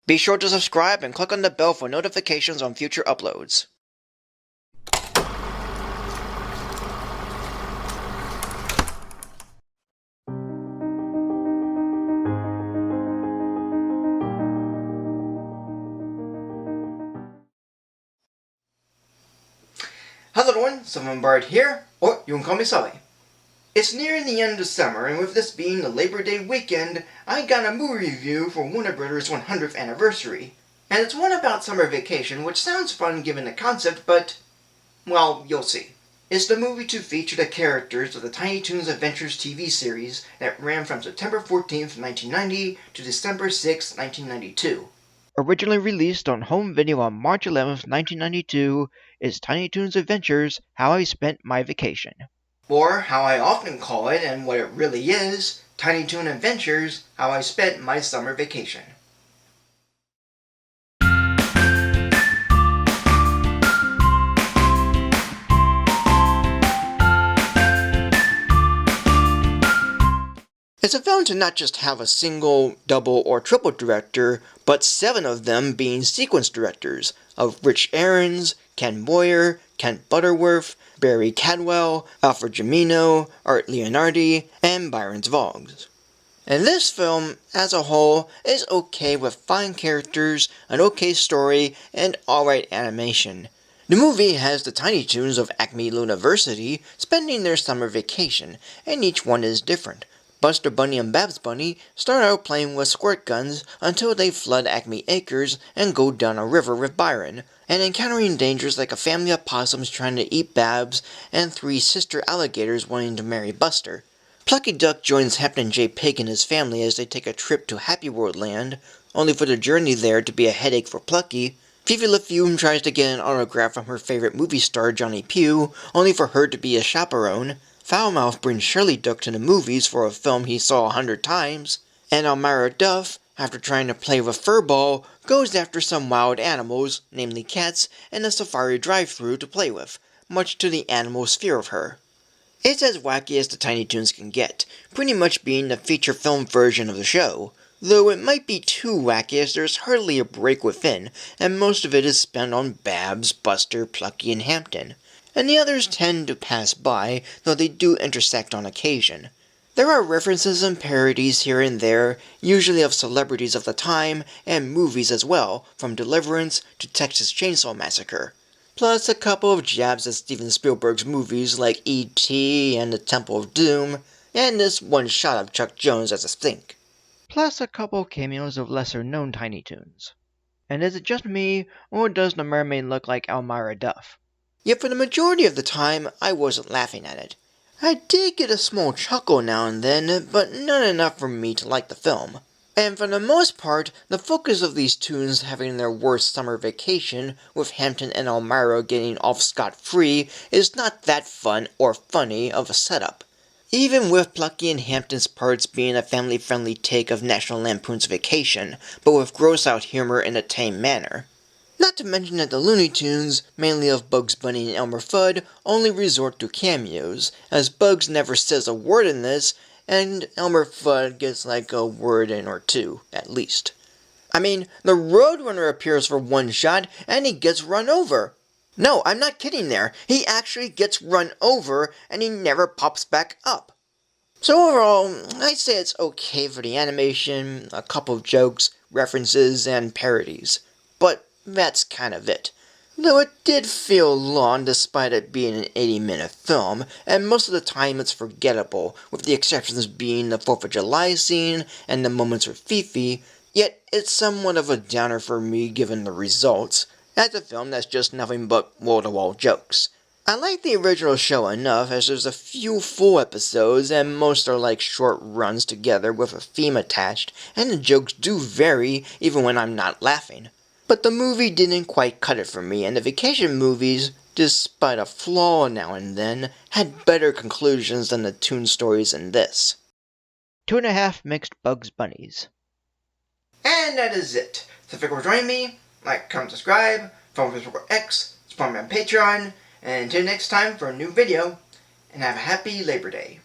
Be sure to subscribe and click on the bell for notifications on future uploads. Hello everyone, Bard here, or you can call me Sully. It's nearing the end of summer, and with this being the Labor Day weekend, I got a movie review for Warner Brothers' 100th anniversary. And it's one about summer vacation, which sounds fun given the concept, but, well, you'll see. It's the movie to feature the characters of the Tiny Toons Adventures TV series that ran from September 14th, 1990 to December 6th, 1992. Originally released on home video on March 11th, 1992, is Tiny Toons Adventures, How I Spent My Vacation. Or, how I often call it, and what it really is, Tiny Toon Adventures, How I Spent My Summer Vacation. It's a film to not just have a single, double, or triple director, but 7 of them being sequence directors, of Rich Aarons, Ken Boyer, Kent Butterworth, Barry Cadwell, Alfred Gemino, Art Leonardi, and Byron Zvogs. And this film, as a whole, is okay with fine characters, an okay story, and alright animation. The movie has the Tiny Toons of Acme University spending their summer vacation, and each one is different. Buster Bunny and Babs Bunny start out playing with squirt guns until they flood Acme Acres and go down a river with Byron, and encountering dangers like a family of possums trying to eat Babs and 3 sister alligators wanting to marry Buster. Plucky Duck joins Captain J. Pig and his family as they take a trip to Happy World Land, only for the journey there to be a headache for Plucky. Fifi LaFume tries to get an autograph from her favorite movie star Johnny Pugh, only for her to be a chaperone. Foulmouth brings Shirley Duck to the movies for a film he saw 100 times, and Elmira Duff, after trying to play with Furball, goes after some wild animals, namely cats, in a safari drive-thru to play with, much to the animals' fear of her. It's as wacky as the Tiny Toons can get, pretty much being the feature film version of the show, though it might be too wacky as there's hardly a break within, and most of it is spent on Babs, Buster, Plucky, and Hampton. And the others tend to pass by, though they do intersect on occasion. There are references and parodies here and there, usually of celebrities of the time, and movies as well, from Deliverance to Texas Chainsaw Massacre. Plus a couple of jabs at Steven Spielberg's movies like E.T. and The Temple of Doom, and this one shot of Chuck Jones as a Stink. Plus a couple cameos of lesser-known Tiny Toons. And is it just me, or does the mermaid look like Elmira Duff? Yet for the majority of the time, I wasn't laughing at it. I did get a small chuckle now and then, but not enough for me to like the film. And for the most part, the focus of these toons having their worst summer vacation, with Hampton and Elmira getting off scot-free, is not that fun or funny of a setup. Even with Plucky and Hampton's parts being a family-friendly take of National Lampoon's Vacation, but with gross-out humor in a tame manner. Not to mention that the Looney Tunes, mainly of Bugs Bunny and Elmer Fudd, only resort to cameos, as Bugs never says a word in this, and Elmer Fudd gets like a word in or two, at least. I mean, the Roadrunner appears for one shot, and he gets run over. No, I'm not kidding there. He actually gets run over, and he never pops back up. So overall, I'd say it's okay for the animation, a couple of jokes, references, and parodies. But that's kind of it. Though it did feel long despite it being an 80-minute film, and most of the time it's forgettable, with the exceptions being the 4th of July scene and the moments with Fifi, yet it's somewhat of a downer for me given the results, as a film that's just nothing but wall-to-wall jokes. I like the original show enough as there's a few full episodes and most are like short runs together with a theme attached, and the jokes do vary even when I'm not laughing. But the movie didn't quite cut it for me, and the vacation movies, despite a flaw now and then, had better conclusions than the Toon stories in this. 2.5 mixed Bugs Bunnies. And that is it. So thank you for joining me. Like, comment, subscribe, follow me on Facebook or X, support me on Patreon, and until next time for a new video, and have a happy Labor Day.